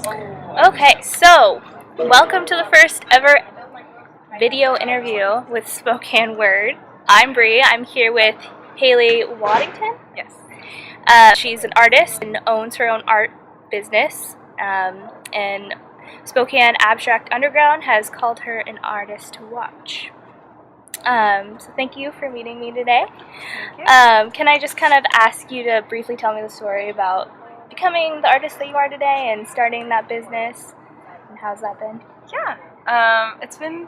Okay, so welcome to the first ever video interview with Spokane Word. I'm Bree. I'm here with Haley Waddington. Yes. She's an artist and owns her own art business. And Spokane Abstract Underground has called her an artist to watch. So thank you for meeting me today. Can I just kind of ask you to briefly tell me the story about becoming the artist that you are today and starting that business, and how's that been? Yeah. It's been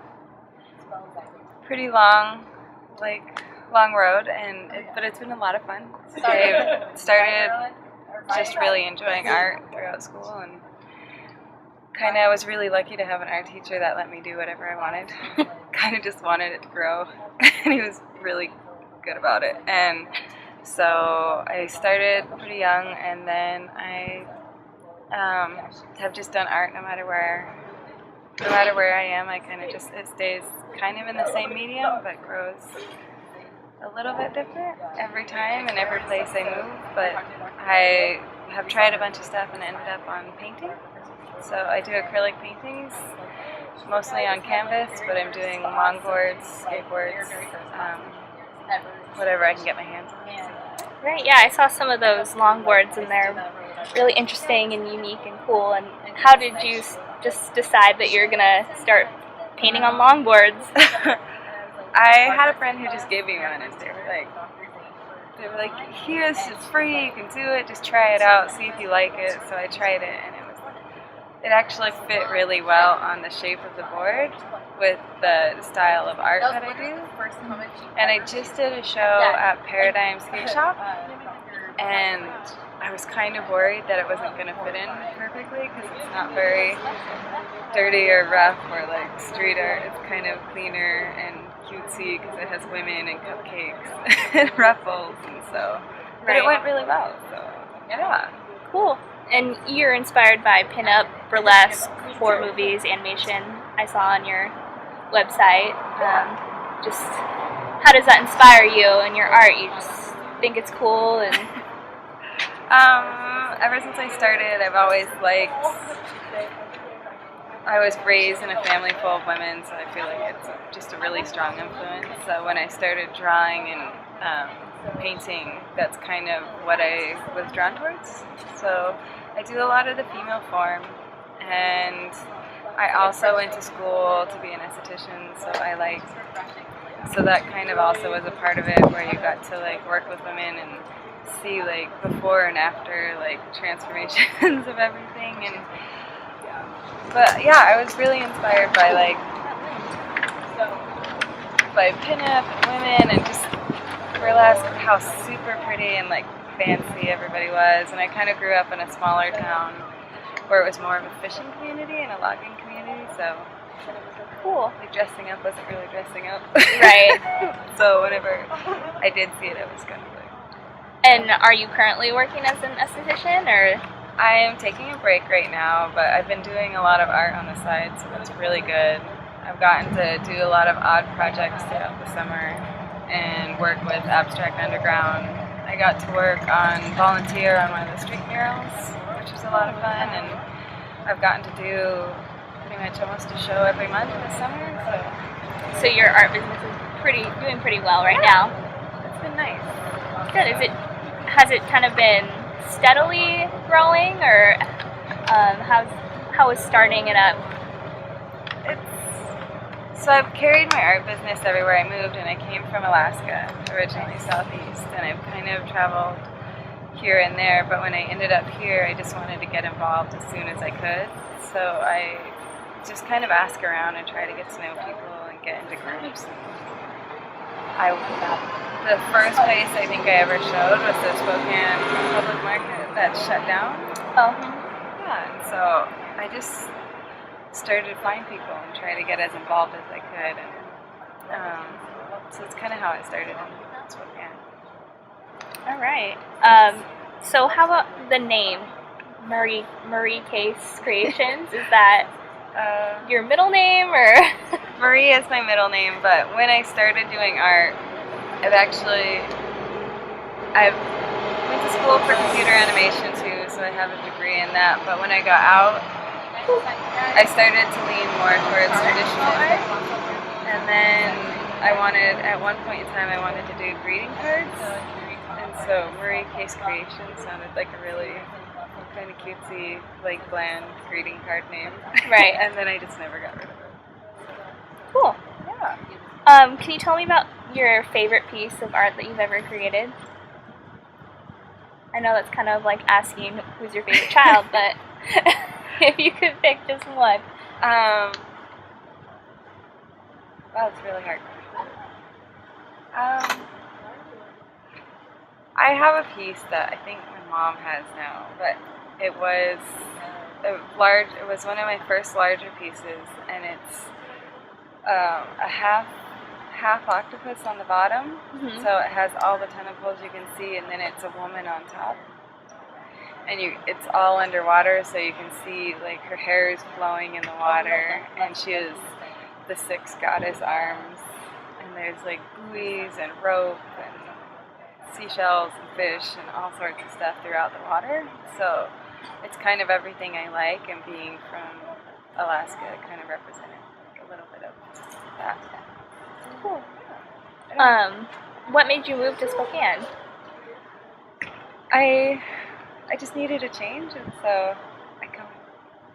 pretty long road, but it's been a lot of fun. I started just really enjoying art throughout school, and kind of was really lucky to have an art teacher that let me do whatever I wanted. Kind of just wanted it to grow, and he was really good about it. And so I started pretty young, and then I have just done art no matter where I am. I kind of just, it stays kind of in the same medium, but grows a little bit different every time and every place I move. But I have tried a bunch of stuff and ended up on painting. So I do acrylic paintings, mostly on canvas, but I'm doing longboards, skateboards, whatever I can get my hands on. Right, yeah, I saw some of those longboards and they're really interesting and unique and cool. And how did you just decide that you're gonna start painting on longboards? I had a friend who just gave me one, and they were like, here's, it's free, you can do it, just try it out, see if you like it. So I tried it, and it actually fit really well on the shape of the board with the style of art that I do. And I just did a show at Paradigm Skate Shop, and I was kind of worried that it wasn't going to fit in perfectly because it's not very dirty or rough or like street art. It's kind of cleaner and cutesy because it has women and cupcakes and ruffles, and so. But it went really well. So yeah. Cool. And you're inspired by pinup, burlesque, horror movies, animation. I saw on your website. Just how does that inspire you and your art? You just think it's cool and. Ever since I started, I was raised in a family full of women, so I feel like it's just a really strong influence. So when I started drawing and painting, that's kind of what I was drawn towards. So I do a lot of the female form, and I also went to school to be an esthetician, so that kind of also was a part of it, where you got to like work with women and see like before and after like transformations of everything. But yeah, I was really inspired by pinup and women and just burlesque, how super pretty and like fancy everybody was. And I kind of grew up in a smaller town where it was more of a fishing community and a logging community, so cool. Like dressing up wasn't really dressing up. Right. So whenever I did see it, I was kind of like. And are you currently working as an esthetician, or? I am taking a break right now, but I've been doing a lot of art on the side, so it's really good. I've gotten to do a lot of odd projects throughout the summer and work with Abstract Underground. I got to volunteer on one of the street murals, which was a lot of fun, and I've gotten to do pretty much almost a show every month this summer. So your art business is doing pretty well right now. It's been nice. Good. Has it kind of been steadily growing, or how is starting it up? So I've carried my art business everywhere I moved, and I came from Alaska, originally southeast, and I've kind of traveled here and there, but when I ended up here, I just wanted to get involved as soon as I could. So I just kind of ask around and try to get to know people and get into groups. The first place I think I ever showed was the Spokane Public Market that shut down. Oh. Yeah, and so I just started to find people and try to get as involved as I could, and so it's kind of how it started in Spokane. All right. So how about the name, Marie Case Creations? Is that your middle name, or? Marie is my middle name, but when I started doing art, I went to school for computer animation too, so I have a degree in that. But when I got out, I started to lean more towards traditional art, and then at one point in time, I wanted to do greeting cards, and so Marie Case Creation sounded like a really kind of cutesy, like bland greeting card name. Right. And then I just never got rid of it. Cool. Yeah. Can you tell me about your favorite piece of art that you've ever created? I know that's kind of like asking who's your favorite child, but if you could pick just one. Wow, it's a really hard question. I have a piece that I think my mom has now, but it was It was one of my first larger pieces, and it's a half octopus on the bottom. Mm-hmm. So it has all the tentacles you can see, and then it's a woman on top. And it's all underwater, so you can see like her hair is flowing in the water, and she has the 6 goddess arms, and there's like buoys and rope and seashells and fish and all sorts of stuff throughout the water. So it's kind of everything I like, and being from Alaska, it kind of represented like a little bit of that. Cool. What made you move to Spokane? I just needed a change, and so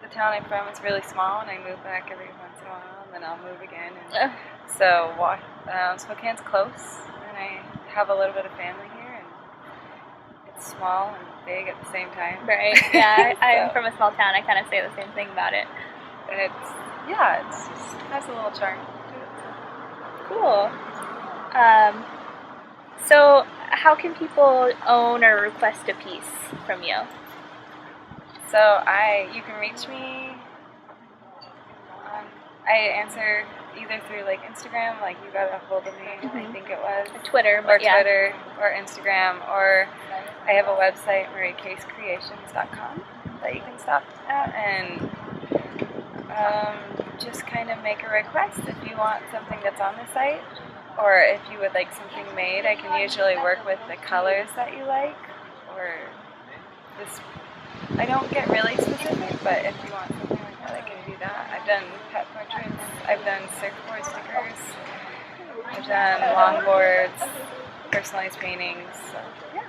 the town I'm from is really small, and I move back every once in a while, and then I'll move again. And so Spokane's close, and I have a little bit of family here, and it's small and big at the same time. Right, yeah, I'm from a small town. I kind of say the same thing about it. And it just has a little charm to it. Cool. So how can people own or request a piece from you? So you can reach me. I answer either through like Instagram, like you got a hold of me, I think it was. Twitter, Twitter, or Instagram, or I have a website, mariecasecreations.com, that you can stop at and just kind of make a request if you want something that's on the site, or if you would like something made. I can usually work with the colors that you like, or this. I don't get really specific, but if you want something like that, I can do that. I've done pet portraits, I've done surfboard stickers, I've done longboards, personalized paintings, so yeah.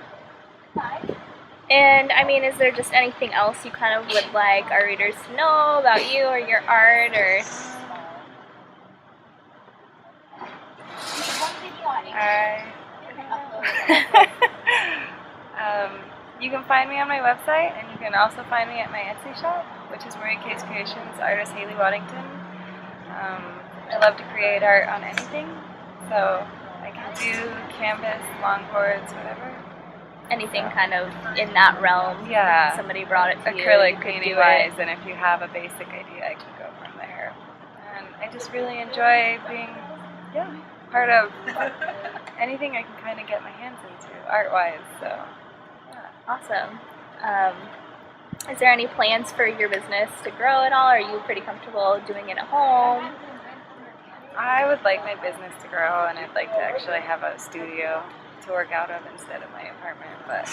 And I mean, is there just anything else you kind of would like our readers to know about you or your art, or? You can find me on my website, and you can also find me at my Etsy shop, which is Marie Case Creations, artist Haley Waddington. I love to create art on anything, so I can do canvas, longboards, whatever. Anything kind of in that realm. Yeah. Somebody brought it to you. Acrylic painting wise, and if you have a basic idea, I can go from there. And I just really enjoy being part of anything I can kind of get my hands into art wise. So. Awesome. Is there any plans for your business to grow at all? Are you pretty comfortable doing it at home? I would like my business to grow, and I'd like to actually have a studio to work out of instead of my apartment, but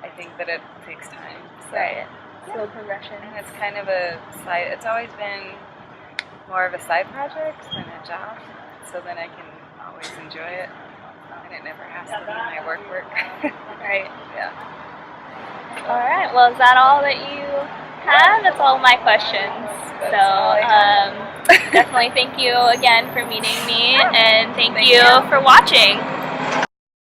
I think that it takes time. So, right. Slow progression. And it's kind of it's always been more of a side project than a job, so then I can always enjoy it, and it never has to be my work. Right. Yeah. All right. Well, is that all that you have? That's all my questions. So definitely thank you again for meeting me, and thank you for watching.